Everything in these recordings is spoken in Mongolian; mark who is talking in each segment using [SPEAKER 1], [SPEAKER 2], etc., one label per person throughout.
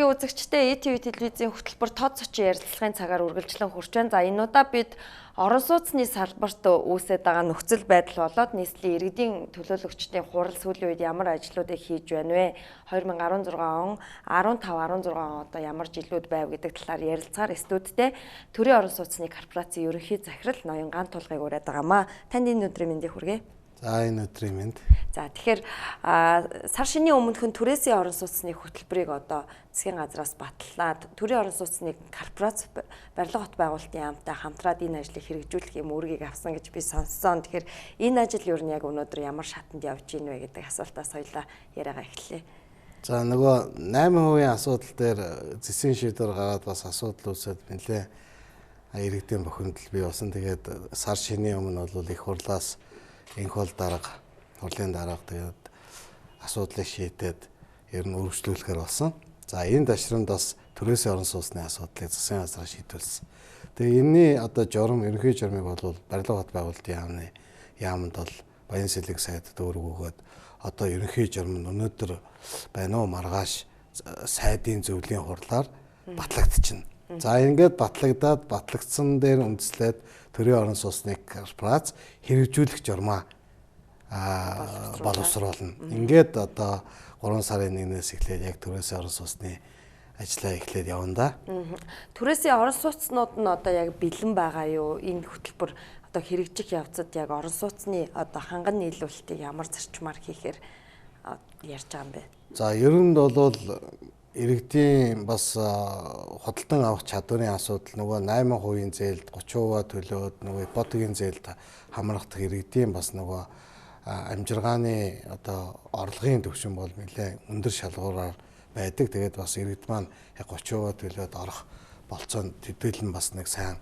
[SPEAKER 1] TV үзэгчтэй ETV телевизийн хөтөлбөр тод зочин ярилцлагын цагаар үргэлжлэн хүрч байна. За энэ удаа бид орон сууцны салбарт үүсэж байгаа нөхцөл байдал болоод нийслэлийн иргэдийн төлөөлөгчдийн хурал сүүлийн үед ямар ажлуудыг хийж байна вэ? 2016 он, 15, 16 он одоо ямар жилүүд байв гэдэг талаар ярилцахаар студидтэй төрийн орон сууцны корпорацийн ерөнхий захирал Ноён Ган тулгыг ураад байгаамаа. Танд энэ өдрийн мэндийг хүргэе.
[SPEAKER 2] За энэ өдрийн мэнд.
[SPEAKER 1] За тэгэхээр сар шинийн өмнөхөн түрээсийн орон сууцны хөтөлбөрийг одоо засгийн газраас батлаад төрийн орон сууцны корпорац барилга хот байгуулалтын яамтай хамтраад энэ ажлыг хэрэгжүүлэх юм үүргийг авсан гэж би сонссон. Тэгэхээр энэ ажил юу нь яг өнөөдөр ямар шатанд явж ийн вэ гэдэг асуултаас хоёлаа яриагаа эхэллээ.
[SPEAKER 2] За нөгөө 8% асуудал дээр зэсийн шийдвэр гараад бас асуудал үүсээд нэлээ иргэдийн бохирдол бий болсон. Тэгээд сар шинийн өмнө бол их хурлаас энх бол дарга хурлын дарга тэгээд асуудлыг шийдээд ер нь өргөжлүүлэхээр болсон. За энэ ташранд бас төрөөсийн орон сууцны асуудлыг засгийн газар шийдвэрлсэн. Тэгээ энэний одоо журам ерөнхий журмыг бол барилга хот байгуулалтын яамд бол Баян Сэлэг сайдд өргөөгөөд одоо ерөнхий журам нь өнөөдөр байна уу маргааш сайдын зөвлөлийн хурлаар батлагдчихна. За ингээд батлагдсан дээр үндэслээд төрийн орон сууцны корпорац хэрэгжүүлэх журмаа боловсруулна. Ингээд одоо 3 сарын 1-ээс эхлээд яг төрөөсийн орон сууцны ажлаа эхлээд явна да.
[SPEAKER 1] Төрөөсийн орон сууцнууд нь одоо яг бэлэн байгаа юу? Энэ хөтөлбөр одоо хэрэгжих явцад яг орон сууцны одоо ханган нийлүүлэлтийг ямар зарчмаар хийхээр ярьж байгаа юм бэ?
[SPEAKER 2] За ер нь бол иргэдийн бас худалдан авах чадварын асуудал нөгөө 8% зээлд 30% төлөөд нөгөө ипотекийн зээлд хамрагдах иргэдийн бас нөгөө амжиргааны одоо орлогын түвшин бол нэлээ өндөр шалгуураар байдаг. Тэгээд бас иргэд маань яг 30% төлөөд орох болцоо төдийлөн бас нэг сайн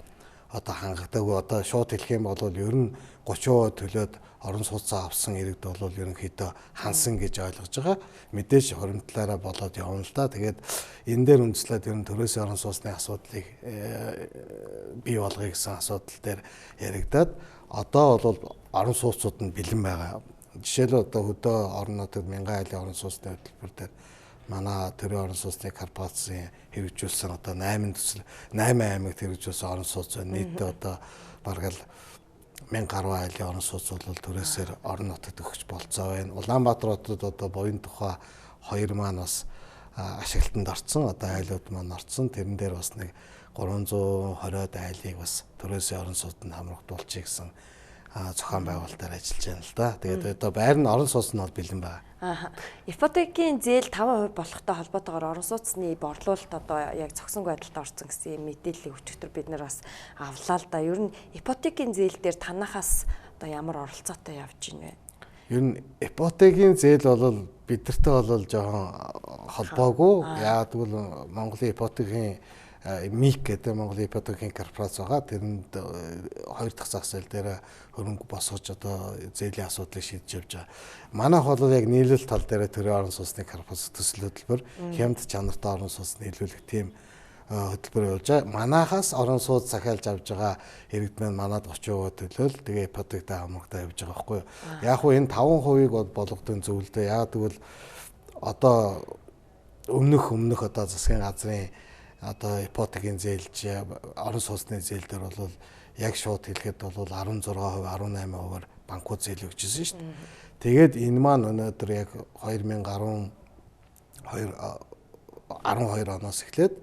[SPEAKER 2] одоо хангагдаагүй. Одоо шууд хэлэх юм бол ер нь 30% төлөөд орон сууцаа авсан иргэд бол ерөнхийдөө хансан гэж ойлгож байгаа. Мэдээж хоримтлаараа болоод явна л да. Тэгээд энэ дээр үндэслээд ер нь төрөөсийн орон сууцны асуудлыг бий болгоё гэсэн асуудал дээр яригадаад одоо бол орон сууцууд нь бэлэн байгаа. Жишээлбэл одоо хөдөө орон нутагт 1000 айлын орон сууцны хөтөлбөр дээр манай төрийн орон сууцны корпорацийн хэрэгжүүлсэн одоо 8 аймагт хэрэгжүүлсэн орон сууц нийтдээ одоо бараг л 1000 гаруй айлын орон сууц бол төрөөсөөр орон нутагт өгч болцоо байна. Улаанбаатар хотод одоо Буян тухай 2 маань бас ашиглалтанд орсон. Одоо айлууд маань орсон. Тэрэн дээр бас нэг 320-од айлыг бас төрөөсийн орон сууцнд хамрагдуулчих гэсэн зохион байгуулалтаар ажиллаж байна л да. Тэгээд одоо байр нь орон сууц нь бол бэлэн байна.
[SPEAKER 1] Ипотекийн зээл 5% болохтой холбоотойгоор орон сууцны борлуулалт одоо яг зогсонгүй байдалд орсон гэсэн мэдээллийг өчигдөр бид нар бас авлаа л да. Ер нь ипотекийн зээл дээр танахаас одоо ямар оролцоотой явж байна вэ?
[SPEAKER 2] Ер нь ипотекийн зээл бол бидэртэй бол жоохон холбоогүй. Яагаад гэвэл Монголын ипотекийн МИК гэдэг Монголын ипотекийн корпорац байгаа. Тэрэнд 2 дахь зах зээл дээр хөрөнгө босгож одоо зээлийн асуудлыг шийдэж явж байгаа. Манайх бол яг нийлүүлэлт тал дээр төрийн орон сууцны корпорац төсөл хөтөлбөр хямд чанартай орон сууц нийлүүлэх тийм хөтөлбөр явуулж байгаа. Манайхаас орон сууц захиалж авж байгаа иргэд маань манад 30% төлөөл тэгээ ипотектэй хамрагдаа явж байгаа байхгүй юу. Яг хөө энэ 5%-ийг бол болгодон зөвлөдөө. Яг тэгвэл одоо өмнөх одоо засгийн газрын одоо ипотекийн зээлж орон сууцны зээл дээр бол яг шууд хэлэхэд бол 16%, 18%-аар банкуд зээл өгчсэн шүү дээ. Тэгээд энэ маань өнөөдөр яг 2012 оноос эхлээд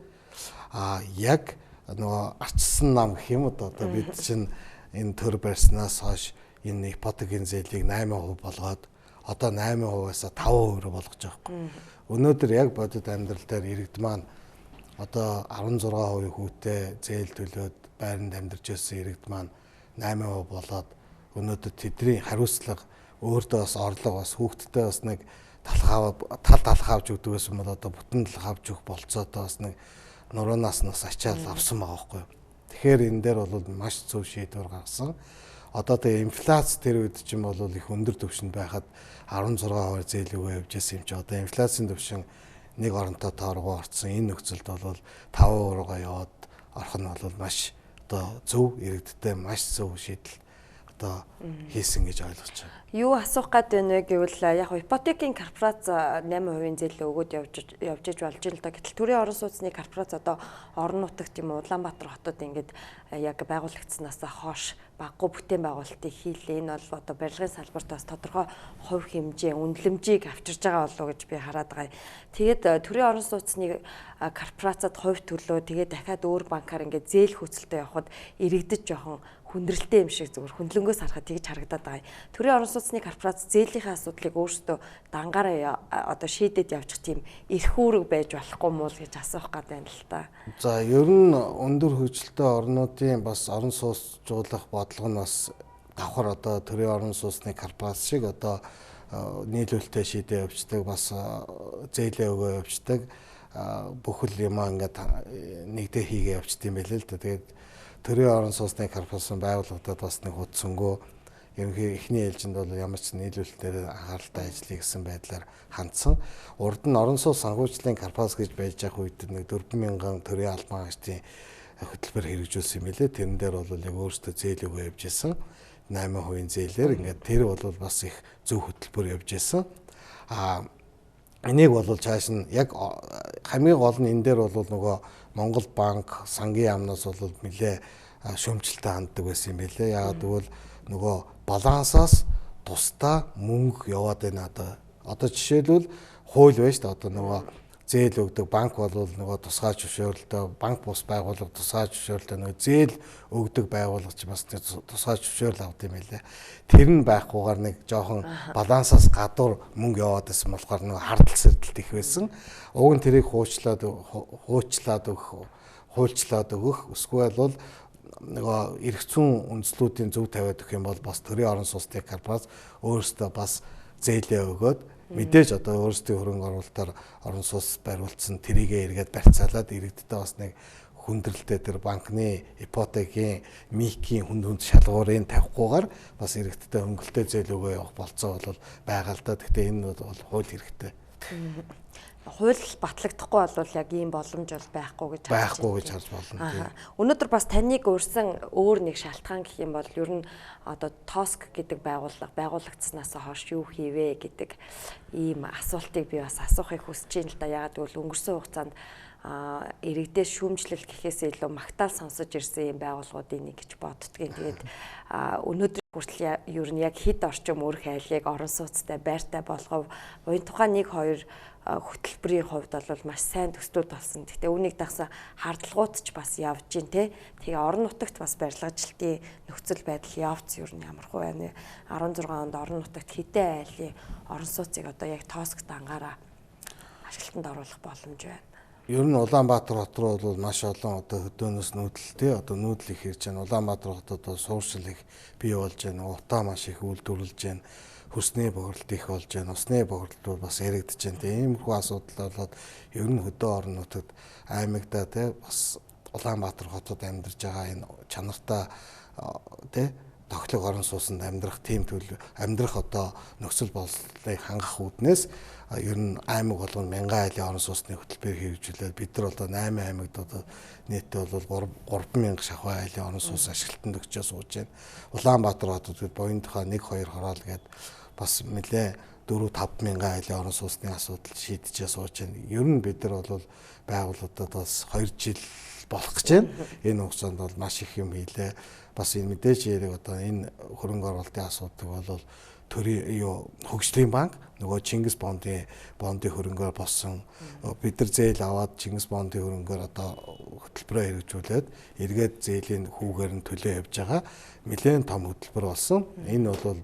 [SPEAKER 2] яг нөгөө арчсан нам гэх юм одоо бид чинь энэ төр барьснаас хойш энэ ипотекийн зээлийг 8% болгоод одоо 8%-аас 5% болгож байгаа юм. Өнөөдөр яг бодит амьдрал дээр иргэд маань одоо 16% хүүтэй зээл төлөөд байранд амьдарч байсан иргэд маань 8% болоод өнөөдөр тэдний хариуцлага өөртөө бас орлого бас хүүхдтэй бас нэг тал авч өгдөг байсан бол одоо бүтэн тал авч өгөх болцоотой бас нэг нуруунаас нас ачаал авсан байгаа байхгүй юу. Тэгэхээр энэ дээр бол маш зөв шийдвэр гаргасан. Одоо тэгээ инфляц тэр үед чинь бол их өндөр түвшинд байхад 16% зээл өгөө явж байсан юм чи одоо инфляцийн түвшин нэг оронтой тооргоо орцсон энэ нөхцөлд бол 5% руугаа яваад орох нь бол маш одоо зөв иргэдтэй маш зөв шийдэл одоо хийсэн гэж ойлгож байна.
[SPEAKER 1] Юу асуух гээд байна вэ гэвэл яг ипотекийн корпорац 8% зээл өгөөд явж иж болж байна л да. Гэтэл төрийн орон сууцны корпорац одоо орон нутагт юм Улаанбаатар хотод ингээд яг байгуулагдсанаас хойш баггүй бүтээн байгуулалтыг хийлээ. Энэ бол одоо барилгын салбарт бас тодорхой хувь хэмжээ, үнэлэмжийг авчирж байгаа болов уу гэж би хараад байгаа. Тэгээд төрийн орон сууцны корпорацад хувь төлөө тэгээд дахиад өөр банкаар ингээд зээл хөөцөлтөд явхад иргэдэд жоохон хүндрэлтэй юм шиг зүгээр хөндлөнгөөс харахад тэгж харагдаад байгаа. Төрийн орон сууцны корпорац зээлийн асуудлыг өөрсдөө дангаараа одоо шийдэд явчих тийм эрх үүрэг байж болохгүй мó л гэж асуух гээд байна л та.
[SPEAKER 2] За ер нь өндөр хөгжилтэй орнуудын бас орон сууцжуулах бодлого нь бас давхар одоо төрийн орон сууцны корпорац шиг одоо нийлүүлэлтээ шийдээ явуулдаг бас зээлээ өгөө явуулдаг бүхэл юм ингээд нэгдээ хийгээ явуулдаг юм байл л да. Тэгээд төрийн орон сууцны корпорацийн байгууллагад бас нэг хуудсангүй ерөнхий эхний ээлжинд бол ямар ч нийлүүлэлтээр анхааралтай ажлыг гэсэн байдлаар хандсан. Урд нь орон сууц санхүүжлийн корпорац гэж байж байгаа үед нэг 4,000 төрийн албан хаагчдын хөтөлбөр хэрэгжүүлсэн юм билээ. Тэрэн дээр бол яг өөрсдөө зээл өгөө явж исэн. 8% зээлээр ингээд тэр бол бас их зөв хөтөлбөр явж исэн. Энийг бол цааш нь яг хамгийн гол нь энэ дээр бол нөгөө Монгол банк, сангийн яамнаас бол нэлээ шөмжлөлтэй ханддаг байсан юм билээ. Яагаад гэвэл нөгөө балансаас тусдаа мөнгө яваад байна одоо жишээлбэл хууль байна шүү дээ. Одоо нөгөө зээл өгдөг банк бол нөгөө тусгай зөвшөөрөлтөй банк бус байгууллага тусгай зөвшөөрөлтөй нөгөө зээл өгдөг байгууллага ч бас тусгай зөвшөөрөл авд юм байлаа. Тэр нь байхгүйгээр нэг жоохон балансаас гадуур мөнгө яваад байсан болохоор нөгөө хардл сэрдэлт их байсан. Уг нь тэрийг хуульчлаад өгөх эсвэл бол нөгөө эрх зүйн үндслүүдийн зөв тавиад өгөх юм бол бас төрийн орон сууцны корпорац өөрөөсөө бас зээлээ өгөөд мэдээж одоо өөрсдийн хөрөнгө оруулалтаар орон сууц бариулсан тэрийгээ эргээд барьцаалаад иргэдтэй бас нэг хүндрэлтэй тэр банкны ипотекийн микийн хүнд шалгуурыг тавихгүйгээр бас иргэдтэй хөнгөлтэй зээл өгөө явах болцоо бол байгаа л да. Гэхдээ энэ бол хууль хэрэгтэй.
[SPEAKER 1] Хууль батлагдахгүй бол яг ийм боломж бол байхгүй гэж
[SPEAKER 2] харж болно.
[SPEAKER 1] Өнөөдөр бас таныг өөрсөн өөр нэг шалтгаан гэх юм бол ер нь одоо Тоск гэдэг байгуулагдсанаас хойш юу хийвэ гэдэг ийм асуултыг би бас асуухыг хүсэж байна л да. Ягаад гэвэл өнгөрсөн хугацаанд иргэдээс шүүмжлэл гэхээс илүү магтаал сонсож ирсэн юм байгууллагуудын нэг гэж боддгийн. Тэгээд өнөөдөр хүртэл ер нь яг хэд орчим өөр хайлыг орон сууцтай байртай болгов. Буян тухайн 1-2 хөтөлбөрийн хувьд бол маш сайн төслүүд болсон. Гэхдээ үүнийг дагсан хардлагууд ч бас явж гин те. Тэгээ орон нутагт бас барилгачлалтын нөхцөл байдал явц ер нь ямар хөө байна вэ? 16 онд орон нутагт хэдэн айлын орон сууцыг одоо яг Тоскт ангаараа ашиглалтанд оруулах боломж байна.
[SPEAKER 2] Ер нь Улаанбаатар хот руу бол маш олон одоо хөдөөнөөс нүүдэлтэй одоо нүүдэл их ирж байна. Улаанбаатар хотод бол сууршил их бий болж байна. Утаа маш их үйлдвэрлэж байна. Хүсний бохирдол их болж байна. Усны бохирдол бол бас яригдж байна. Иймэрхүү асуудал болоод ер нь хөдөө орон нутагт аймагтаа те бас Улаанбаатар хотод амьдарч байгаа энэ чанартай те тоглог орон сууцнд амьдрах тийм амьдрах одоо нөхцөл боловсролыг хангах үүднээс ер нь аймаг болгоно 1000 айлын орон сууцны хөтөлбөр хэрэгжүүлээд бид нар одоо 8 аймагт одоо нийтдээ бол 3000 шахуу айлын орон сууц ашиглалтанд өгчөө сууж байна. Улаанбаатар хотод буян тухай 1-2 хороол гээд бас нэлээ 4-5 мянган айлын орон сууцны асуудал шийдэжээ сууж байна. Ер нь бид нар бол байгууллагуудад бас 2 жил болох гэж байна. Энэ хугацаанд бол маш их юм хийлээ. Бас энэ мэдээж яриг одоо энэ хөрөнгө оруулалтын асуудал бол төрийн хөгжлийн банк нөгөө Чингис бондын хөрөнгөөр болсон бид нар зээл аваад Чингис бондын хөрөнгөөр одоо хөтөлбөрөө хэрэгжүүлээд эргээд зээлийн хүүгээр нь төлөө явж байгаа нэлээд том хөтөлбөр болсон. Энэ бол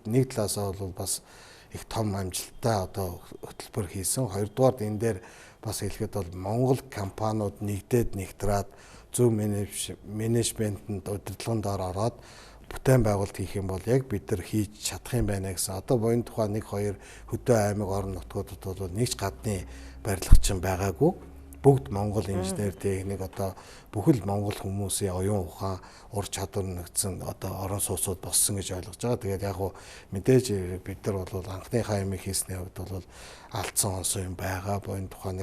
[SPEAKER 2] нэг талаасаа бол бас их том амжилттай одоо хөтөлбөр хийсэн. Хоёрдугаар энэ дээр бас хэлэхэд бол Монгол компаниуд нэгтраад зөв менежментэнд удирдлагын доор ороод бүтээн байгуулалт хийх юм бол яг бид нар хийж чадах юм байна гэсэн. Одоо буян тухай 1-2 хөдөө аймаг орон нутгуудад бол нэг ч гадны барилгачин байгаагүй. Бүгд Монгол инженер техник одоо бүхэл Монгол хүмүүсийн оюун ухаан ур чадвар нэгдсэн одоо орон сууцуд боссон гэж ойлгож байгаа. Тэгээд яг хуу мэдээж бид нар бол анхныхаа юм хийсний хувьд бол алдсан онсон юм байгаа. Буян тухай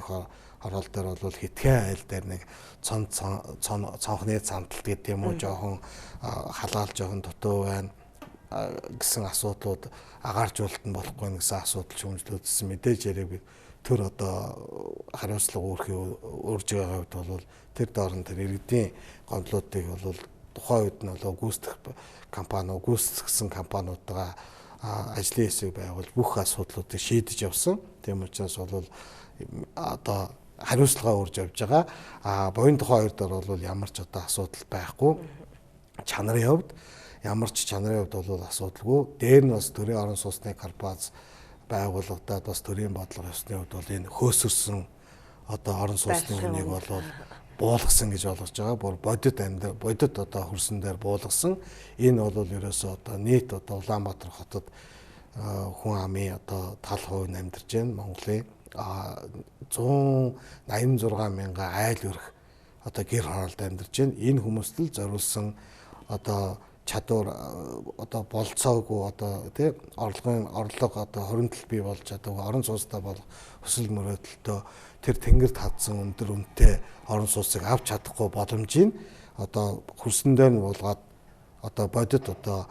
[SPEAKER 2] орол дээр бол хитгэн айл дээр нэг цонхны цамталт гэдэг юм уу жоохон халаал жоохон дутуу байна гэсэн асуудлууд агааржуулалт нь болохгүй гэсэн асуудал шүүмжлүүлсэн мэдээж яриг тэр одоо хариуцлага өөрж байгаа хувьд бол тэр доорн тэр иргэдийн гомдлуудыг бол тухайн үед нь бол гүйцэтгэсэн компаниудаа ажлын хэсэг байгуул бүх асуудлуудыг шийдэж явсан. Тийм учраас бол одоо хариуцлага өөрж явж байгаа. Буян тухайн хоёр дээр бол ямар ч одоо асуудал байхгүй. Чанарын хувьд ямар ч чанарын хувьд бол асуудалгүй. Дээр нь бас төрийн орон сууцны корпорац байгуулагдаад бас төрийн бодлого ёсны хувьд бол энэ хөөсөрсөн одоо орон сууцны үнийг бол буулгасан гэж болгож байгаа. Бүр бодит одоо хөрсөн дээр буулгасан. Энэ бол ерөөсөө одоо нийт одоо Улаанбаатар хотод хүн амын одоо тал хувь амьдарч байна. Монголын 186 мянган айл өрх одоо гэр хороолд амьдарч байна. Энэ хүмүүст л зориулсан одоо чадвар одоо болцоогүй одоо тий орлого одоо хоригдол бий болж чадаагүй орон сууцтай болох хүсэл мөрөөдөлтөө тэр тэнгэрт хадсан өндөр үнэтэй орон сууцыг авч чадахгүй боломжийг одоо хөрсөндөө нь буулгаад одоо бодит одоо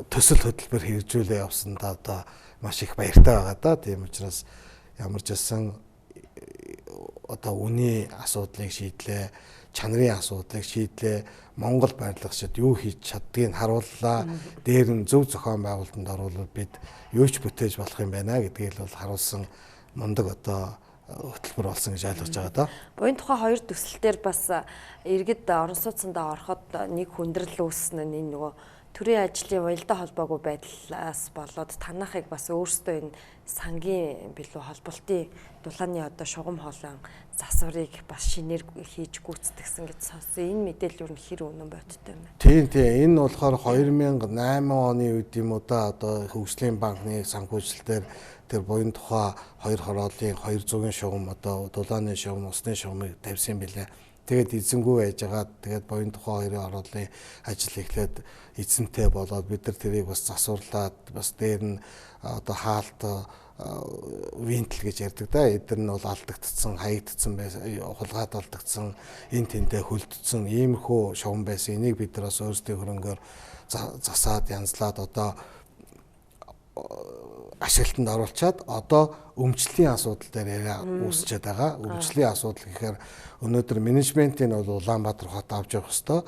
[SPEAKER 2] төсөл хөтөлбөр хэрэгжүүлээ явсандаа одоо маш их баяртай байгаа да. Тийм учраас ямар ч байсан одоо үнийн асуудлыг шийдлээ, чанарын асуудлыг шийдлээ, Монгол барилгачид юу хийж чаддгийг харууллаа. Дээр нь зөв зохион байгуулалтанд оруулаад бид юу ч бүтээж болох юм байна гэдгийг бол харуулсан мундаг одоо хөтөлбөр болсон гэж ойлгож байгаа да.
[SPEAKER 1] Буян тухай хоёр төсөл дээр бас иргэд орон сууцсандаа ороход нэг хүндрэл үүснэ энэ нөгөө төрийн ажлын уялдаа холбоогүй байдлаас болоод танахыг бас өөрсдөө энэ сангийн билүү холболтын дулааны одоо шугам хоолой засварыг бас шинээр хийж гүйцэтгсэн гэж сонссон. Энэ мэдээлэл юу н хэр үнэн бодтой юм бэ?
[SPEAKER 2] Тийм. Энэ болохоор 2008 оны үед юм уу да одоо хөгжлийн банкны санхүүжилтээр тэр буян тухай хоёр хорооллын 200-ын шугам одоо дулааны шугам, усны шугамыг тавьсан билээ. Тэгээд эзэнгүй байжгаад тэгээд буян тухай хоёрын хорооллын ажил эхлээд эзэнтэй болоод бид нар тэрийг бас засварлаад бас дээр нь одоо хаалт винтл гэж ярьдаг да. Эдгээр нь бол алдагдсан, хаягдсан байсан, хулгайд алдагдсан, энэ тэнтэй хөлдсөн иймэрхүү шугам байсан. Энийг бид нар бас өөрсдийн хөрөнгөөр засаад янзлаад одоо ашиглалтанд оруулчаад одоо өмчлөлийн асуудал дээр үүсчээд байгаа. Өмчлөлийн асуудал гэхээр өнөөдөр менежментийн бол Улаанбаатар хот авч явах ёстой.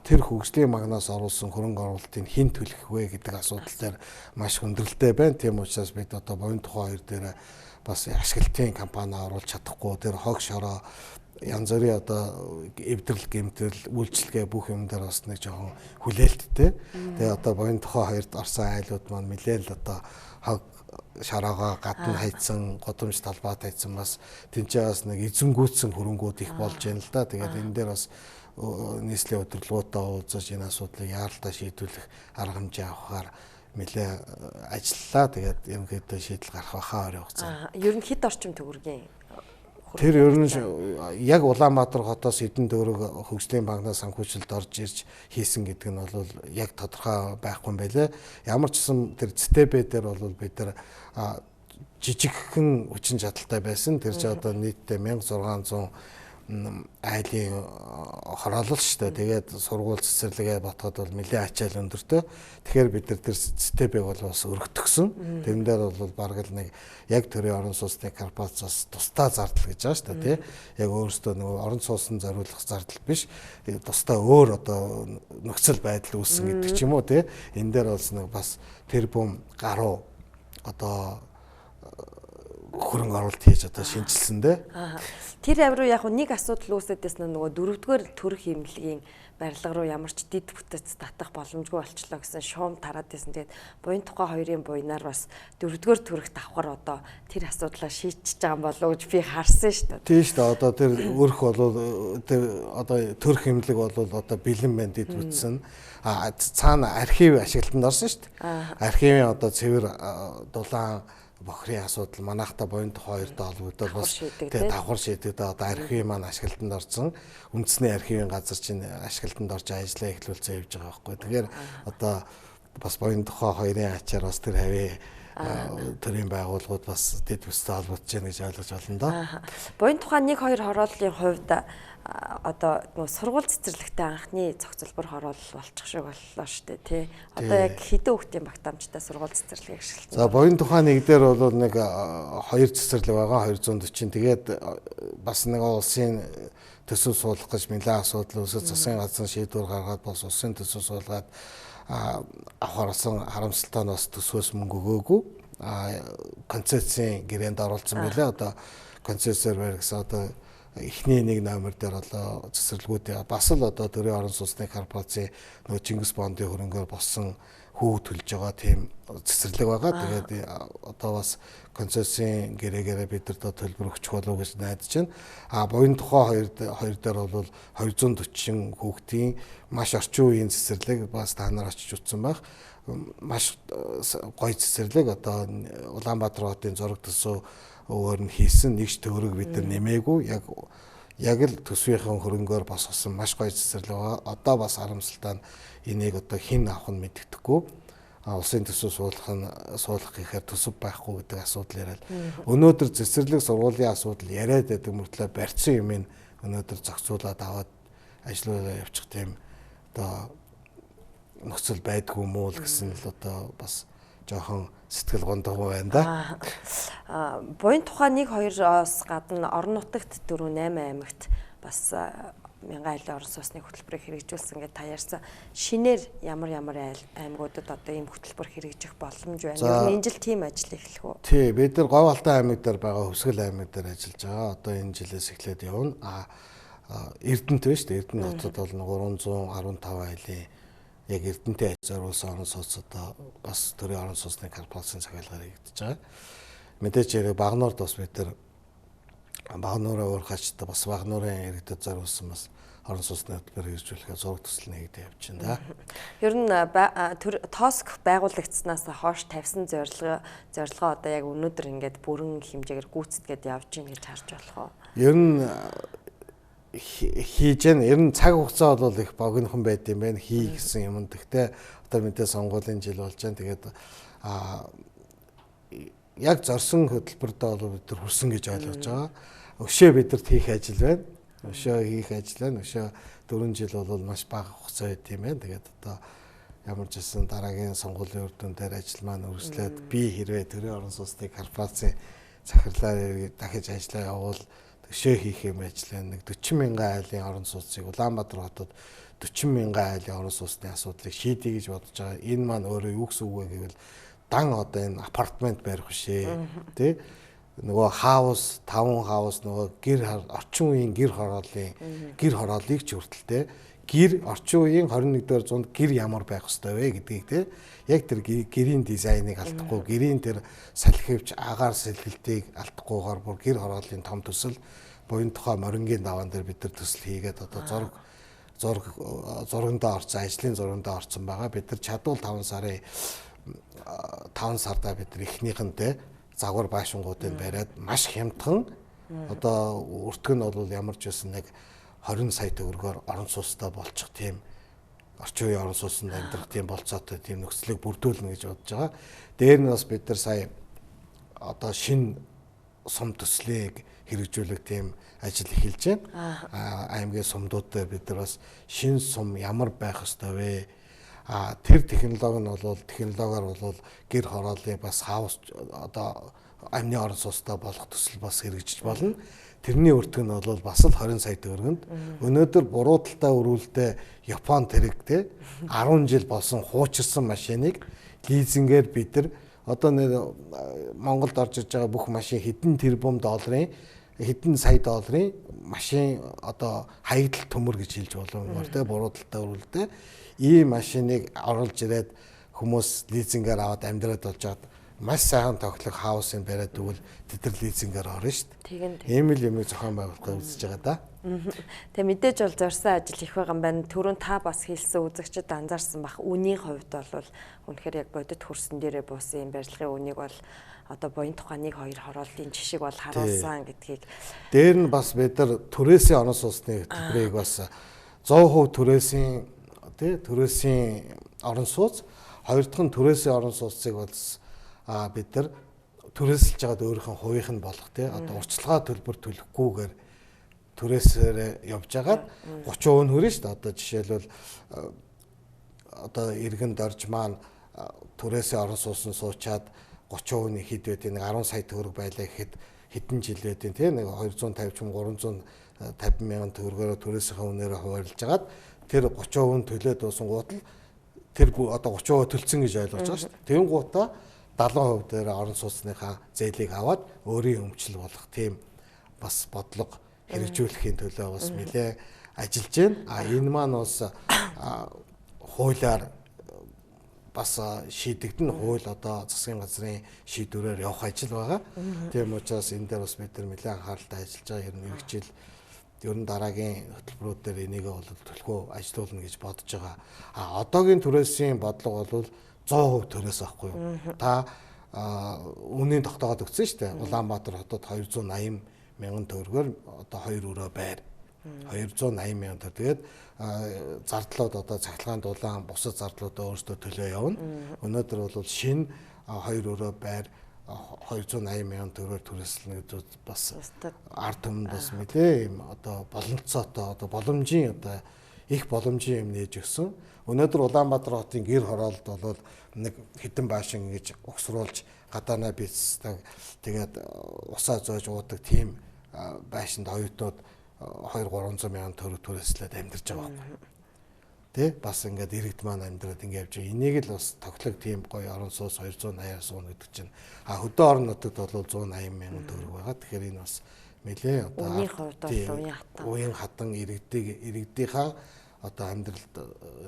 [SPEAKER 2] Тэр хөгжлийн магнаас оруулсан хөрөнгө оруулалтыг хэн төлөх вэ гэдэг асуудал дээр маш хүндрэлтэй байна. Тийм учраас бид одоо буян тухай хоёр дээр бас ашиглалтын компани оруулж чадахгүй. Тэр хог шороо янз бүрийн одоо эвдрэл гэмтрэл үйлчлэгээ бүх юм дээр бас нэг жоохон хүлээлттэй. Тэгээ одоо буян тухай хоёрт орсон айлууд маань нэлээл одоо хог шараага гадна хайцсан, годомж талбайд хайцсан бас тэнцээс нэг эзэнгүүцсэн хөрөнгүүд их болж байна л да. Тэгээд энэ дээр бас нийслэлийн удирдлагуудаа уулзаж энэ асуудлыг яаралтай шийдвэрлэх арга хэмжээ авахаар нэлээ ажиллалаа. Тэгээд ерөнхийдөө шийдэл гарах байхаа орой хугацаа.
[SPEAKER 1] Ер нь хэд орчим төгрөгийн
[SPEAKER 2] тэр ер нь яг Улаанбаатар хотоос эдэн төгрөг хөгжлийн банкнаас санхүүжилт орж ирж хийсэн гэдэг нь бол яг тодорхой байхгүй юм байлээ. Ямар ч гэсэн тэр ЦТБ дээр бол бид нар жижигхэн хүчин чадалтай байсан. Тэр чинь одоо нийтдээ 1600 айлын хороолол шүү дээ. Тэгээд сургууль цэцэрлэгээ ботход бол нэлээд ачаал өндөртэй. Тэгэхээр бид нар тэр ЦТБ-г бол бас өргөтгсөн. Тэрэн дээр бол бараг л нэг яг төрийн орон сууцны корпорацаас тусдаа зардал гэж байгаа шүү дээ. Яг өөрөөсөө нөгөө орон сууцны зориулах зардал биш. Тусдаа өөр одоо нөхцөл байдал үүссэн гэдэг ч юм уу тий. Энэ дээр бол нэг бас тэрбум гаруй одоо хөрөнгө оруулалт хийж одоо шинжилсэндээ.
[SPEAKER 1] Тэр авруу яг нэг асуудал үүсэдээс нөгөө дөрөвдүгээр төрөх хэмнэлгийн барилга руу ямар ч дид бүтэц татах боломжгүй болчлоо гэсэн шуум тараад байсан. Тэгээд буян тухай хоёрын буйнаар бас дөрөвдүгээр төрөх давхар одоо тэр асуудлаа шийдчихэж байгаа болов уу гэж би харсан шүү дээ. Тийм шүү дээ. Одоо тэр өрх болвол тэр одоо төрөх хэмнэлэг болвол одоо бэлэн байна дид бүтсэн. Цаана архив ашиглалтанд орсон шүү дээ. Архивын одоо цэвэр дулаан бохрын асуудал манайхта буян тухай хоёртой холбогдоод бас тэгээ давхар шийдэгдээ одоо архивын маань ашиглалтанд орсон. Үндэсний архивын газар чинь ашиглалтанд орж ажиллаа эхлүүлсэн явж байгаа байхгүй. Тэгэхээр одоо бас буян тухай хоёрын ачаар бас тэр хавь
[SPEAKER 2] төрийн байгууллагууд бас дэд бүстэй холбогдож байна гэж ойлгож байна да.
[SPEAKER 1] Буян тухайн 1-2 хорооллын хувьд одоо нөгөө сургууль цэцэрлэгтэй анхны цогцлбор хороол болчих шиг боллоо шүү дээ тий. Одоо яг хэдэн хүүхдийн багтаамжтай сургууль цэцэрлэг ашигласан.
[SPEAKER 2] За буян тухайн нэг дээр бол нэг 2 цэцэрлэг байгаа 240. Тэгээд бас нэг улсын төсөв суулгах гэж нэлээд асуудал үүсэж засгийн газрын шийдвэр гаргаад бас улсын төсөв суулгаад авах орсон харамсалтай нь бас төсвөөс мөнгө өгөөгүй. Концессийн гэрээнд оруулсан байлээ. Одоо концессор барь гэсэн одоо эхний нэг номер дээр болоо цэцэрлэгүүд бас л одоо төрийн орон сууцны корпорацийн нөгөө Чингис бондын хөрөнгөөр болсон хүү төлж байгаа тийм цэцэрлэг байгаа. Тэгээд одоо бас концессийн гэрээгээр бид нар төлбөр өгчих болов уу гэж найдаж байна. Буян тухай хоёр дээр бол 240 хүүхдийн маш орчин үеийн цэцэрлэг бас та нар очиж үзсэн байх. Маш гоё цэцэрлэг одоо Улаанбаатар хотын зураг төсөө өөр нь хийсэн нэгж төгрөг бид нар нэмээгүй яг л төсвийн хөрөнгөөр босгосон маш гоё цэцэрлэг байгаа. Одоо бас харамсалтай нь энийг одоо хэн авах нь мэддэхгүй. Улсын төсөв суулгах гэхээр төсөв байхгүй гэдэг асуудал яриад. Өнөөдөр цэцэрлэг сургуулийн асуудал яриад байдаг мөртлөө барьсан юм өнөөдөр зохицуулаад аваад ажиллуулаа явчих тийм одоо нөхцөл байдгүй мүү л гэсэн л одоо бас жоохон сэтгэл гондгоо байна да.
[SPEAKER 1] Буян тухайн 1-2-оос гадна орон нутагт 4-8 аймагт бас мянган айлын орон сууцны хөтөлбөрийг хэрэгжүүлсэн гэж та ярьсан. Шинээр ямар аймагуудад одоо ийм хөтөлбөр хэрэгжих боломж байна? Ер нь энэ жил тийм ажил эхлэх үү?
[SPEAKER 2] Тий, бид нар Говьалтай аймаг дээр байгаа Хүсгэл аймаг дээр ажиллаж байгаа. Одоо энэ жилээс эхлээд явна. Эрдэнэт байна шүү дээ. Эрдэнэт хотод бол 315 айлын яг Эрдэнэтэй зориулсан орон сууц одоо бас төрийн орон сууцны корпорацийн захиалгаар хийгдэж байгаа. Мэдээж яг Багнуурд бас бид нар Багнуураа уурхачтай бас Багнуурын иргэдэд зориулсан бас орон сууцны хөтөлбөр хэрэгжүүлэхэд зураг төсөл нэгдэж явж байна да.
[SPEAKER 1] Ер нь ТОСК байгуулагдсанаас хойш тавьсан зорилгоо одоо яг өнөөдөр ингээд бүрэн хэмжээгээр гүйцэтгээд явж гин гэж харж болох уу?
[SPEAKER 2] Ер нь хийж гэн ер нь цаг хугацаа бол их богинохон байд юм байна хий гэсэн юм. Гэхдээ одоо мэдээ сонгуулийн жил болж байна. Тэгээд яг зорсон хөтөлбөрт бол бид нар хүрсэн гэж ойлгож байгаа. Өшөө бидэрт хийх ажил байна. Өшөө 4 жил бол маш бага хугацаа байт юм байна. Тэгээд одоо ямар ч гэсэн дараагийн сонгуулийн үр дүн дээр ажил маань үргэлжлээд би хэрвээ төрийн орон сууцны корпорацийн захирлаар дахиж ажиллаа явуул өшөө хийх юм ажил байна. Нэг 40 мянган айлын орон сууцыг Улаанбаатар хотод 40 мянган айлын орон сууцны асуудлыг шийдэе гэж бодож байгаа. Энэ маань өөрөө юу гэсэн үг вэ гэвэл дан одоо энэ апартмент барих бишээ. Тэ? Нөгөө хаус, 5 хаус нөгөө орчин үеийн гэр хорооллыг ч хүртэлтэй гэр орчин үеийн 21-р зуунд гэр ямар байх ёстой вэ гэдгийг тэ яг тэр гэрийн дизайныг алдахгүй гэрийн тэр салхивч агаар сэлгэлтийг алдахгүйгээр бүр гэр хорооллын том төсөл буян тухай морингийн даваан дээр бид нар төсөл хийгээд одоо зургандаа орсон ажлын зургандаа орсон байгаа. Бид нар чадвал 5 сарда бид нар эхнийхэнтэй загвар байшингуудыг бариад маш хямдхан одоо өртгөн нь бол ямар ч байсан нэг 20 сая төгрөгөөр орон сууцтай болчих тийм орчин үеийн орон сууцнд амьдрах тийм болцоотой тийм нөхцөлийг бүрдүүлнэ гэж бодож байгаа. Дээр нь бас бид нар сая одоо шинэ сум төслийг хэрэгжүүлэх тийм ажил эхэлж байна. Аймгийн сумдууд дээр бид нар бас шинэ сум ямар байх ёстой вэ? Тэр технологи нь бол технологиор бол гэр хорооллыг бас хаус одоо амны орон сууцтай болох төсөл бас хэрэгжиж болно. Тэрний өртөг нь бол бас л 20 сая төгрөгөнд өнөөдөр буруу талтай өрүүлдэ Япон тэрэгтэй 10 жил болсон хуучирсан машиныг лизингээр бид нар одоо Монголд орж иж байгаа бүх машин хэдэн тэрбум долларын хэдэн сая долларын машин одоо хаягдл төмөр гэж хэлж боломжтой те буруу талтай өрүүлдэ ийм машиныг оруулж ирээд хүмүүс лизингээр аваад амьдраад болж байгаа маш сайхан тоглох хаусыг бариад тэгвэл тэд нар лизингээр орно шүү дээ. Ийм л юм зохион байгуулалтаа үзэж байгаа да.
[SPEAKER 1] Тэгээ мэдээж бол зорьсон ажил их байгаа юм байна. Түрүүн та бас хэлсэн үзэгчд анзаарсан бах үнийн хувьд бол үнэхээр яг бодит хөрсөн дээрээ буусан юм барилгын үнийг бол одоо буян тухайн 1-2 хорооллын жишг бол харуулсан гэдгийг.
[SPEAKER 2] Дээр нь бас бид нар түрээсийн орон сууцны хөтөлбөрийг бас 100% түрээсийн орон сууц, хоёр дахь нь түрээсийн орон сууцыг бол бид нар түрээсэлж байгаад өөрийнх нь хувийнх нь болох тий одоо урчлагаа төлбөр төлөхгүйгээр түрээсээр явж байгаад 30% нь хүрнэ шүү дээ. Одоо жишээлбэл одоо иргэн дорж маань түрээсээ орон суусан суучаад 30% нь хэд байдгийг нэг 10 сая төгрөг байлаа гэхэд хэдэн жил байдیں۔ Тэ нэг 250 ч 350 мянган төгрөгөөр түрээсийнхээ үнээрээ хуваарлаж агаад тэр 30% нь төлөөд дуусангууд л тэр одоо 30% төлцсөн гэж ойлгож байгаа шүү дээ. Тэнгуутаа 70% дээр орон сууцныхаа зээлийг аваад өөрийн өмчл болох тийм бас бодлого хэрэгжүүлэхийн төлөө бас нэлээ ажиллаж байна. Энэ маань бас хуулиар бас шийдэгдэн хууль одоо засгийн газрын шийдвэрээр явах ажил байгаа. Тийм учраас энэ дээр бас бид нар нэлээд анхааралтай ажиллаж байгаа. Ер нь иргэжил ер нь дараагийн хөтөлбөрүүд дээр энийг бол төлхөө ажилуулна гэж бодож байгаа. Одоогийн түрээсийн бодлого бол 100% түрээс авахгүй юу? Та үнийн тогтоогод өгсөн шүү дээ. Улаанбаатар хотод 280 мянган төгрөгөөр одоо 2 өрөө байр. 280 мянган төгрөг. Тэгээд зардлууд одоо цахилгаан дулаан бусад зардлуудаа өөрсдөө төлөө явна. Өнөөдөр бол шинэ 2 өрөө байр 280 мянган төгрөгөөр түрээслэнэ гэдэг бас ард түмэнд бас мэдээ юм одоо боломжцоотой одоо боломжийн одоо их боломжийн юм нээж өгсөн. Өнөөдөр Улаанбаатар хотын гэр хороолт бол нэг хэдэн баашин ингэж угсруулж гадаанаа бицдэг тэгээд усаа зоож уудаг тийм байшинд оюутнууд 200-300 мянган төгрөг түрээслээд амьдарч байгаа байхгүй. Тэ бас ингээд иргэд маань амьдраад ингээд явж байгаа. Энийг л бас тоглог тийм гоё орон сууц 280 сууна гэдэг чинь хөдөө орон нутагт бол 180 мянган төгрөг байгаа. Тэгэхээр энэ бас нэлээ одоо
[SPEAKER 1] үеийн хувьд бол
[SPEAKER 2] уян хатан иргэдийнхаа одоо амьдралд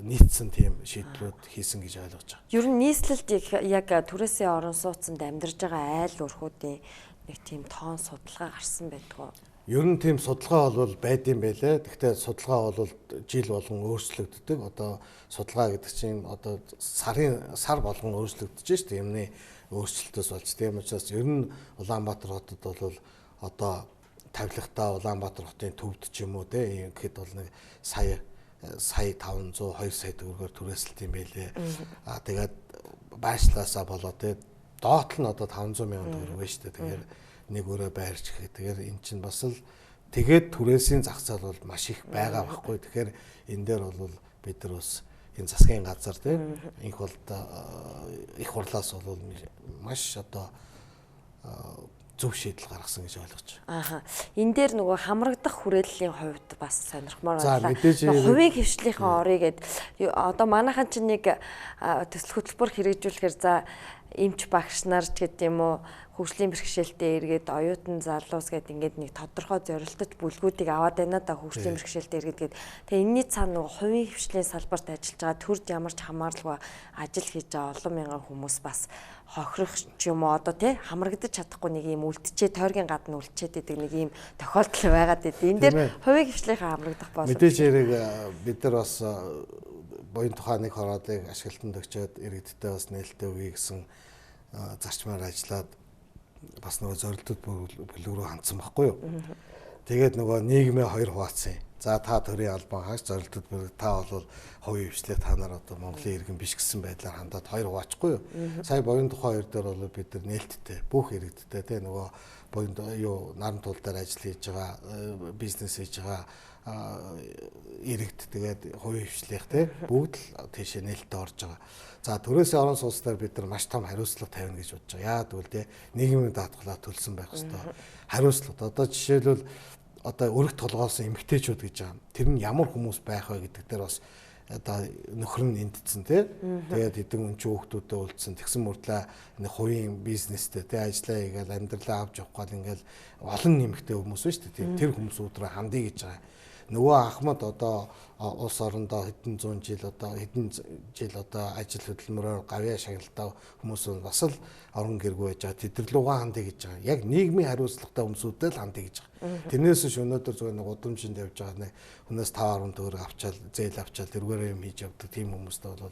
[SPEAKER 2] нийцсэн тийм шийдлүүд хийсэн гэж ойлгож байгаа.
[SPEAKER 1] Ер нь нийслэлд яг түрээсийн орон сууцнд амьдарж байгаа айл өрхүүдийн нэг тийм тоон судалгаа гарсан байдгаа.
[SPEAKER 2] Ер нь тийм судалгаа бол байдсан байлээ. Гэхдээ судалгаа бол жил болгон өөрчлөгддөг. Одоо судалгаа гэдэг чинь одоо сар болгон өөрчлөгдөж шүү дээ. Юмны өөрчлөлтөөс болж тийм учраас ер нь Улаанбаатар хотод бол одоо тавилгатаа Улаанбаатар хотын төвд ч юм уу тийм гэхэд бол нэг сая 500 2 сая төгрөгөөр түрээсэлт юм байлээ. Тэгээд байршлаасаа болоо тийм доот нь одоо 500 мянган төгрөг байна шүү дээ. Тэгэхээр нэг өрөө байрч гэхэд тэгэхээр эн чинь бас л тэгээд түрээсийн зах зээл бол маш их байгаа байхгүй. Тэгэхээр энэ дээр бол бид нар бас энэ засгийн газар тийм их хурлаас бол маш одоо зөв шийдэл гаргасан гэж ойлгож байна.
[SPEAKER 1] Энэ дээр нөгөө хамрагдах хүрээллийн хувьд бас сонирхмоор
[SPEAKER 2] байна.
[SPEAKER 1] Хувийн хвшлийнхээ орыг одоо манайхан чинь нэг төсөл хөтөлбөр хэрэгжүүлэхээр за эмч багш нар ч гэдэг юм уу хөгжлийн бэрхшээлтэй эргээд оюутан залуус гэдэг ингээд нэг тодорхой зорилттой бүлгүүдийг аваад байна да хөгжлийн бэрхшээлтэй эргээд. Тэгээ энэний цаана нөгөө хувийн хвшлийн салбарт ажиллаж байгаа төрд ямар ч хамааралгүй ажил хийж байгаа олон мянган хүмүүс бас хохирох ч юм уу одоо тий хамрагдаж чадахгүй нэг юм үлдчээ тойргийн гадна үлдчихэд идэг нэг юм тохиолдол байгаад идэв. Энэ дээр хувийн хвшлийнхаа хамрагдах болов.
[SPEAKER 2] Мэдээж хэрэг бид нар бас буян тухайн нэг хороолыг ашиглалтанд өгчөөд иргэдтэй бас нээлттэй үе гэсэн зарчмаар ажиллаад бас нөгөө зорилтууд бүлэг рүү хандсан байхгүй юу. Тэгээд нөгөө нийгмийн хоёр хуваацсан. За та төрийн албан хаагч зорилтууд бүлэг та бол хувийн хвшлээ та нар одоо Монголын иргэн биш гэсэн байдлаар хандаад хоёр хуваачгүй юу. Сая буян тухайн хоёр дээр бол бид нар нээлттэй бүх иргэдтэй те нөгөө буян юу наран тул дээр ажил хийж байгаа бизнес хийж байгаа иргэд тэгээд хувийн хвшлийнх те бүгд л тийшээ нээлттэй орж байгаа. За түрээсийн орон сууцнаар бид нар маш том хариуцлага тавина гэж бодож байгаа. Яагад гэвэл те нийгмийн даатгалаа төлсөн байх хэвээр. Хариуцлага одоо жишээлбэл одоо өргөт толгоолсон эмэгтэйчүүд гэж байгаа. Тэр нь ямар хүмүүс байх вэ гэдэг дээр бас одоо нөхөр нь эндцэн те. Тэгээд хэдэн өнчөө хүүхдүүдэд үлдсэн тэгсэн мөртлөө нэг хувийн бизнестэй те ажиллаа хийгээл амьдралаа авч явах гал ингээл олон нэмэгтэй хүмүүс байна шүү дээ. Тэр хүмүүс өдрөө хандъя гэж байгаа. Нөгөө Ахмад одоо улс орондоо хэдэн зуун жил одоо ажил хөдөлмөрөөр гавьяа шагналтай хүмүүс бас л орон гэргүй байж байгаа. Тэд лугаа хандъя гэж байгаа. Яг нийгмийн хариуцлагатай хүмүүстэй л хандъя гэж байгаа. Тэрнээс биш өнөөдөр зөвхөн нэг удамжинд явж байгаа нэг хүнээс 5-10 төгрөг авчаал зээл авчаал тэрүүгээр юм хийж явдаг тийм хүмүүстэй бол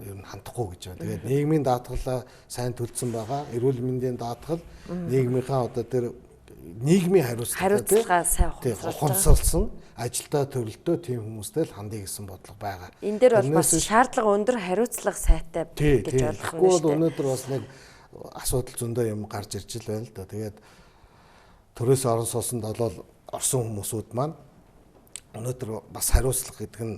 [SPEAKER 2] ер нь хандахгүй гэж байна. Тэгээд нийгмийн даатгалаа сайн төлсөн байгаа. Эрүүл мэндийн даатгал нийгмийнхаа одоо тэр нийгмийн
[SPEAKER 1] хариуцлага сайн
[SPEAKER 2] ухамсарлсан ажилдаа төрөлтөө тийм хүмүүстэй л хандъя гэсэн бодлого байгаа.
[SPEAKER 1] Энэ дээр бол бас шаардлага өндөр хариуцлага сайтай гэж ойлгох нь шүү дээ.
[SPEAKER 2] Өнөөдөр бас нэг асуудал зөндөө юм гарч ирж л байна л да. Тэгээд төрөөс орон сууцнд бол орсон хүмүүсүүд маань өнөөдөр бас хариуцлага гэдэг нь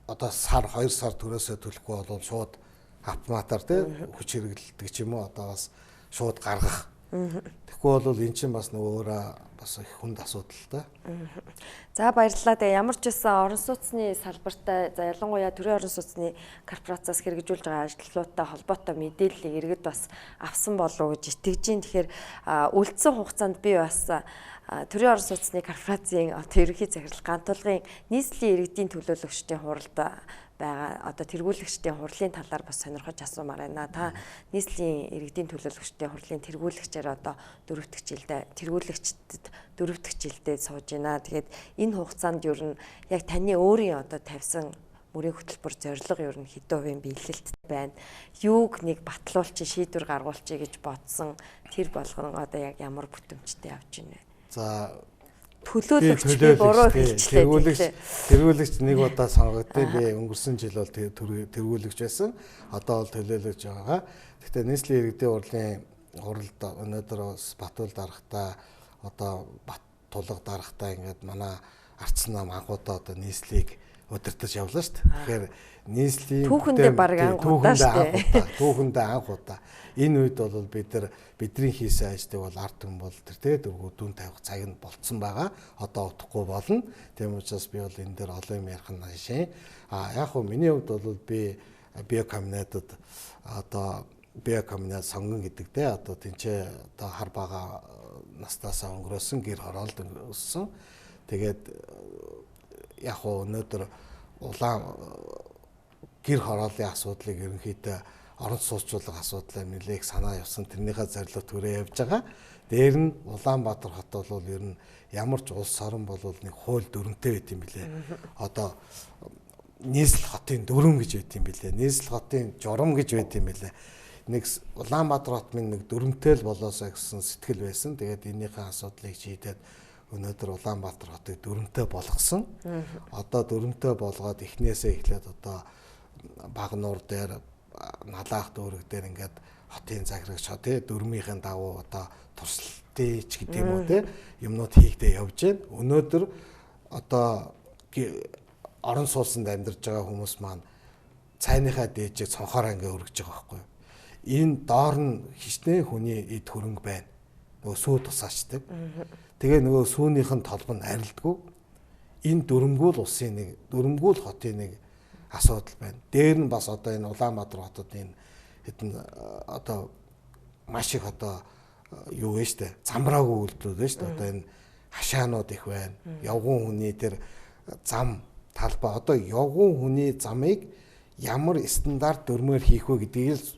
[SPEAKER 2] одоо сар 2 сар төрөөсөө төлөхгүй бол шууд автоматар тий хүч хэрэглэдэг ч юм уу одоо бас шууд гаргах. Тэгэхгүй бол эн чинь бас нөгөө өөрөө бас их хүнд асуудал та.
[SPEAKER 1] За баярлалаа. Тэгээ ямар ч байсан орон сууцны салбартай за ялангуяа төрийн орон сууцны корпорацаас хэрэгжүүлж байгаа ажлуудтай холбоотой мэдээллийг иргэд бас авсан болов уу гэж итгэж байна. Тэгэхээр үлдсэн хугацаанд би бас төрийн орон сууцны корпорацийн одоо ерөнхий захирал Гантулгын нийслэлийн иргэдийн төлөөлөгчдийн хуралд байгаа одоо тэргүүлэгчдийн хурлын талаар бас сонирхож асуумаар байна. Та нийслэлийн иргэдийн төлөөлөгчдийн хурлын тэргүүлэгчээр одоо дөрөвдөг жилдээ тэргүүлэгчдэд дөрөвдөг жилдээ сууж байна. Тэгээд энэ хугацаанд ер нь яг таны өөрийн одоо тавьсан мөрийн хөтөлбөр зорилго ер нь хэдэн хувийн биелэлт байна. Юуг нэг батлуулчих шийдвэр гаргуулчих гэж бодсон тэр болгон одоо яг ямар бүтэмжтэй явж байна вэ?
[SPEAKER 2] За
[SPEAKER 1] төлөөлөгч би буруу хэлчихлээ.
[SPEAKER 2] Тэргүүлэгч нэг удаа сонгогдсон. Би өнгөрсөн жил бол тэргүүлэгч байсан. Одоо бол төлөөлөгч байгаа. Гэхдээ нийслэлийн иргэдийн хурлын хуралд өнөөдөр бас Батул дарагтай одоо Бат тулга дарагтай ингээд манай арц нам анхудаа одоо нийслэлийг удирдах явлаа шүү дээ. Тэгэхээр нийслэлийн
[SPEAKER 1] түүхэндээ баг анхудаа шүү дээ.
[SPEAKER 2] Түүхэндээ анхудаа. Энэ үед бол бидний хийсэн ажлыг бол ард түмэн бол тэр дүүн тавих цаг нь болцсон байгаа. Одоо утахгүй болно. Тийм учраас би бол энэ дээр олон юм ярих нь шин. Яг хөө миний хувьд бол би биокомбинатад одоо биокомбинат сонгон гэдэг дээ. Одоо тэнцээ одоо хар бага настасаа өнгөрөөсөн гэр хороолд өссөн. Тэгээд яг хөө өнөөдөр улаан гэр хорооллын асуудлыг ерөнхийдөө орон сууцчлах асуудлаа нэлээх санаа явсан тэрнийхээ зорилго төрөө явж байгаа. Дээр нь Улаанбаатар хот бол ер нь ямар ч улс орон бол нэг хууль дүрмтэй байт юм билээ. Одоо нийслэл хотын дүрм гэж байт юм билээ. Нийслэл хотын журам гэж байт юм билээ. Нэг Улаанбаатар хот минь нэг дүрмтэй л болоосаа гэсэн сэтгэл байсан. Тэгээд энийхээ асуудлыг шийдээд өнөөдөр Улаанбаатар хотыг дүрмтэй болгосон. Одоо дүрмтэй болгоод эхнээсээ эхлээд одоо Багнуур дээр Налаах дүүрэг дээр ингээд хотын захирагч тий дөрмийнхэн дагуу одоо туршилтын ч гэдэг юм уу тий юмнууд хийгдээ явж байна. Өнөөдөр одоо орон сууцнд амьдарч байгаа хүмүүс маань цайныхаа дээжийг цонхоор ингээ өргөж байгаа байхгүй юу? Энэ доор нь хичнээн хүний эд хөрөнгө байна. Нөгөө сүү тусаачдаг. Тэгээ нөгөө сүүнийх нь толбон арилдгүй. Энэ дөрмгүүл улсын нэг дөрмгүүл хотын нэг асуудал байна. Дээр нь бас одоо энэ Улаанбаатар хотод энэ хэдэн одоо маш их одоо юу вэ штэ замраагүй үйлдэлүүд вэ штэ одоо энэ хашаанууд их байна. Явган хүний тэр зам талбай одоо явган хүний замыг ямар стандарт дөрмөөр хийх вэ гэдгийг л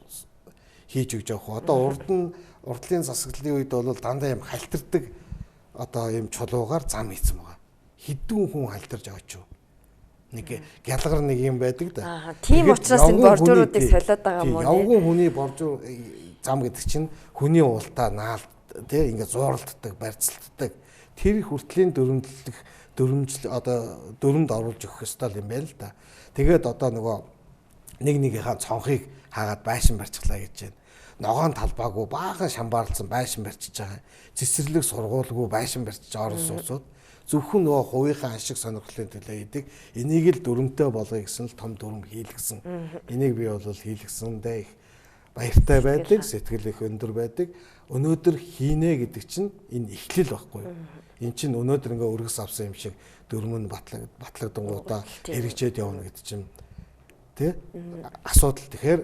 [SPEAKER 2] хийж өгч явах. Одоо урдлын засаглалын үед бол дандаа юм халтардаг одоо юм чулуугаар зам хийсэн байгаа. Хэдэн хүн халтарж авч юу? Нэг гялгар нэг юм байдаг да.
[SPEAKER 1] Тийм учраас энэ боржууруудыг солиод байгаа юм уу?
[SPEAKER 2] Явган хүний боржуур зам гэдэг чинь хүний уултаа наалд тий ингээд зууралддаг, барьцалддаг. Тэр хүртлийн дөрөмжл одоо дөрөмд оруулж өгөх ёстой юм байна л да. Тэгээд одоо нөгөө нэгнийхээ цонхыг хаагаад байшин барьчихлаа гэж байна. Ногоон талбаагүй баахан шамбаарлсан байшин барьчихж байгаа. Цэцэрлэг сургуулгүй байшин барьчих орон сууцуд зөвхөн нөгөө хувийнхаа ашиг сонирхлын төлөө хийдэг. Энийг л дүрмтэй болгоё гэсэн л том дүрм хийлгсэн. Энийг би бол хийлгсэндээ их баяртай байдаг, сэтгэл их өндөр байдаг. Өнөөдөр хийнэ гэдэг чинь энэ эхлэл байхгүй юу? Эн чинь өнөөдөр ингээ өргөс авсан юм шиг дүрм нь батлагдангуудаа эргэжээд явна гэдэг чинь тий асуудал. Тэгэхээр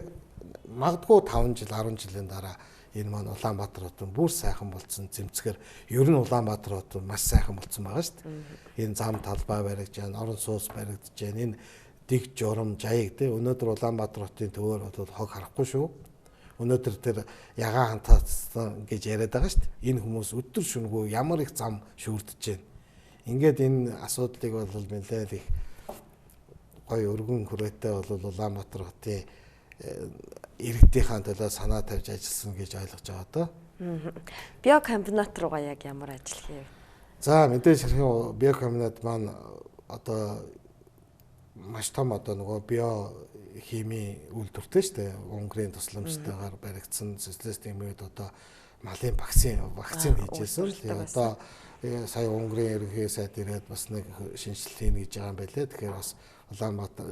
[SPEAKER 2] магадгүй 5 жил 10 жилийн дараа энэ маань Улаанбаатар хот бүр сайхан болсон зэмцгээр ер нь Улаанбаатар хот маш сайхан болсон байгаа шүү дээ. Энэ зам талбай баригдж байна, орон сууц баригдж байна. Энэ дэг журам жаяг тий өнөөдөр Улаанбаатар хотын төвөөр бол хог харахгүй шүү. Өнөөдөр тэр ягаан хантаацсан гэж яриад байгаа шүү дээ. Энэ хүмүүс өдөр шөнөгүй ямар их зам шүүрдэж байна. Ингээд энэ асуудлыг бол нэлээд их гоё өргөн хүрээтэй бол Улаанбаатар хотын иргэдийнхээ төлөө санаа тавьж ажилласан гэж ойлгож байгаа доо.
[SPEAKER 1] Биокомбинат руугаа яг ямар ажил хийв?
[SPEAKER 2] За мэдээж биокомбинат маань одоо маш том одоо нөгөө био химийн үйлдвэртэй шүү дээ. Унгарийн тусламжтайгаар баригдсан социалистийн үед одоо малын вакцин хийжсэн. Тэгээ одоо сая Унгарийн ерөнхий сайд ирээд бас нэг шинжилт хийнэ гэж байгаа юм байлээ. Тэгэхээр бас Улаанбаатар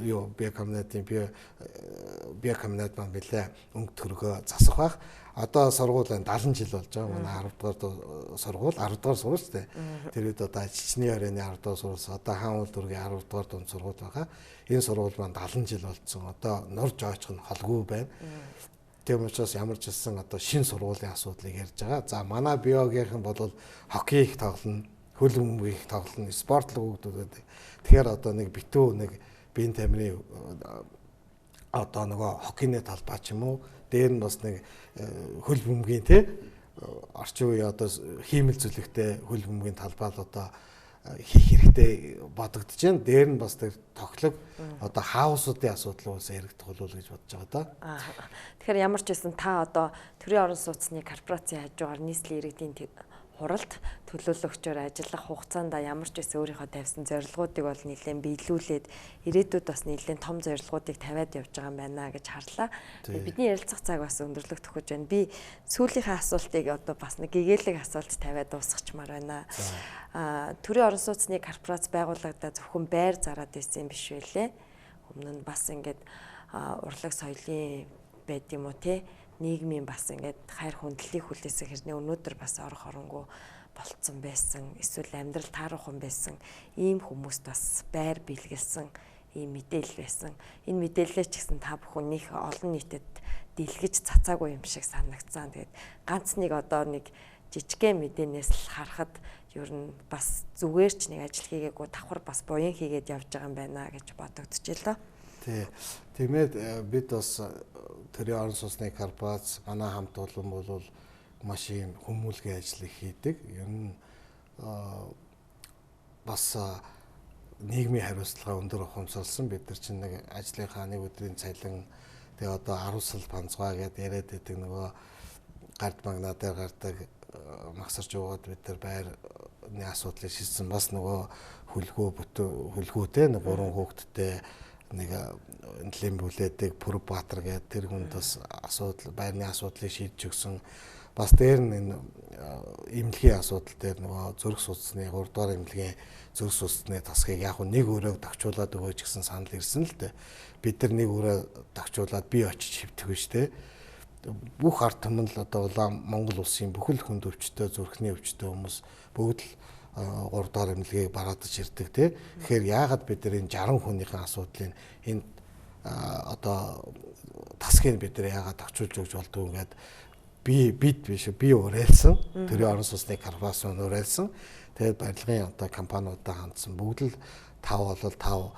[SPEAKER 2] биокомбинат маань билээ өнгө төргөө засах байх. Одоо сургууль 70 жил болж байгаа. Манай 10 дугаар сургууль 10 дугаар сургууль шүү дээ. Тэр үед одоо Чечний оройны 10 дугаар сургууль, одоо Хаан улдүргийн 10 дугаар дунд сургууль байгаа. Энэ сургууль маань 70 жил болсон. Одоо нур жоочх нь холгүй байна. Тийм учраас ямар ч хэлсэн одоо шинэ сургуулийн асуудлыг ярьж байгаа. За манай биогийнхэн бол хоккей их тоглоно, хөл бөмбөг их тоглоно, спортлог хүүхдүүд. Тэгэхээр одоо нэг битүү нэг биеийн тамирын одоо нөгөө хоккейний талбай ч юм уу, дээр нь бас нэг хөл бөмбөгийн орчин үеийн одоо хиймэл зүлэгтэй хөл бөмбөгийн талбай л одоо хийх хэрэгтэй бодогдож байна. Дээр нь бас тэр тоглог одоо хаусуудын асуудал ус яригдах болов уу гэж бодож байгаа да.
[SPEAKER 1] Тэгэхээр ямар ч байсан та одоо төрийн орон сууцны корпорацийн хажуугаар нийслэлийн иргэдийн хуралд төлөөлөгчөөр ажиллах хугацаанд ямар ч байсан өөрийнхөө тавьсан зорилгоодыг бол нэлээд биелүүлээд ирээдүйд бас нэлээд том зорилгоодыг тавиад явж байгаа юм байна гэж харлаа. Бидний ярилцах цаг бас өндөрлөгдөх гэж байна. Би сүүлийнхээ асуултыг одоо бас нэг гэгээлэг асуулт тавиад дуусгачмаар байна. Төрийн орон сууцны корпорац байгуулагдаад зөвхөн байр зараад байсан юм биш байлээ. Өмнө нь бас ингээд урлаг соёлын байд юм уу те, нийгмийн бас ингээд хайр хүндлэлийг хүлээсэн хэрнээ өнөөдөр бас орох оронгүй болцсон байсан, эсвэл амьдрал тааруухан байсан ийм хүмүүст бас байр бэлгэлсэн ийм мэдээлэл байсан. Энэ мэдээлэлээ ч гэсэн та бүхэн нэг олон нийтэд дэлгэж цацаагүй юм шиг санагдсан. Тэгээд ганц нэг одоо нэг жижигхэн мэдээнээс л харахад ер нь бас зүгээр ч нэг ажил хийгээгүй давхар бас буян хийгээд явж байгаа юм байна гэж бодогдчихлоо.
[SPEAKER 2] Тэгээд бид бас төрийн орон сууцны корпорац манай хамт олон бол маш ийм хүмүүлгийн ажлыг хийдэг. Ер нь бас нийгмийн хариуцлага өндөр ухамсарласан. Бид нар чинь нэг ажлынхаа нэг өдрийн цалин тэгээ одоо 10 сал панцгаа гэдээ яриад байдаг нөгөө гард магнадаар гардаг магсарч уугаад бид нар байрны асуудлыг шийдсэн. Бас нөгөө хөлгөөтэй нэг 3 хүүхэдтэй нэг энэлийн бүлээдэг Пүрбаатар гэдэг тэр хүнд бас байрны асуудлыг шийдэж өгсөн. Бас дээр нь эмнэлгийн асуудал дээр нөгөө зүрх судасны 3 дугаар эмнэлгийн зүрх судасны тасгыг яг нэг өрөөг товчуулаад өгөөч гэсэн санал ирсэн л дээ. Бид нар нэг өрөө товчуулаад би очиж хэвтэх биш те. Бүх ард түмэн л одоо Монгол улсын бүхэл хүнд өвчтөе, зүрхний өвчтөе хүмүүс бүгд л 3 дугаар эмнэлгийг бараадаж ирдэг тий. Тэгэхээр яагаад бид нар энэ 60 хүнийхэн асуудлыг энэ одоо тасгийг бид нар яагаад товчуулж өгч болдгоо гэдэг би уриалсан. Төрийн орон сууцны корпорац уриалсан. Тэгээд барилгын одоо компаниудаа хандсан бүгд л 5 бол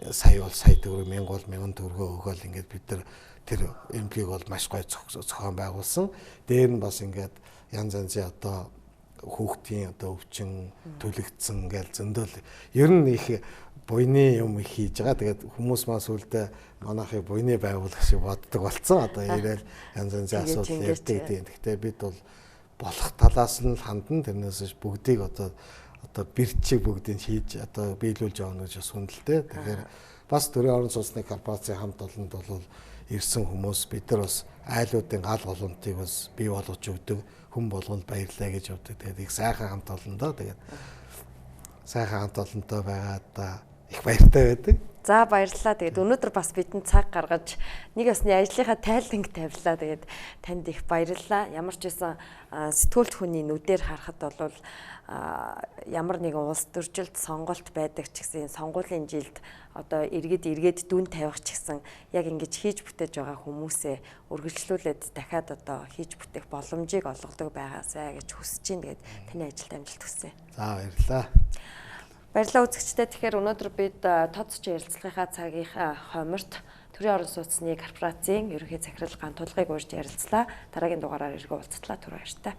[SPEAKER 2] 5 сая бол сая төгрөг, 1000 бол 1000 төгрөгөө өгөөл ингээд бид нар тэр эмнэлгийг бол маш гоё зохион байгуулсан. Дээр нь бас ингээд янз янзын одоо хүүхдийн одоо өвчин төлөгдсөн гэж зөндөл ер нь их буйны юм их хийж байгаа. Тэгээд хүмүүс маань сүлдээ манайхыг буйны байгуулах шиг боддог болцсон. Одоо ирээл янз янзын асуудал ярьдаг тийм. Гэхдээ бид бол болох талаас нь хандан тэрнээс бүгдийг одоо бэрчиг бүгдийг хийж одоо биелүүлж явна гэж бас хүндэлтэй. Тэгэхээр бас төрийн орон сууцны корпорацийн хамт олонд бол ирсэн хүмүүс бид нар бас айлуудын гал голомтыг бас бий болгож өгдөг. Хүн болгонд баярлаа гэж боддог. Тэгээд их сайхан хамт олондоо тэгээд сайхан хамт олонтой байгаад их баяртай байдаг.
[SPEAKER 1] За баярлалаа. Тэгээд өнөөдөр бас бидэнд цаг гаргаж нэг ясны ажлынхаа тайланг тавилаа. Тэгээд танд их баярлалаа. Ямар ч байсан сэтгүүлч хүний нүдээр харахад бол ямар нэгэн улс төржилт сонголт байдаг ч гэсэн сонгуулийн жилд одоо эргээд дүн тавих ч гэсэн яг ингэж хийж бүтээж байгаа хүмүүсээ үргэлжлүүлээд дахиад одоо хийж бүтээх боломжийг олгодог байгаасай гэж хүсэж байна. Тэгээд таны ажилд амжилт хүсье.
[SPEAKER 2] За баярлалаа.
[SPEAKER 1] Баярлалаа үзэгчдээ. Тэгэхээр өнөөдөр бид тооцч ярилцлагынхаа цагийнхаа хойморт төрийн орон сууцны корпорацийн ерөнхий захирал Ган Тулгыг урьж ярилцлаа. Дараагийн дугаараар эргөө уулзтлаа. Түр баяртай.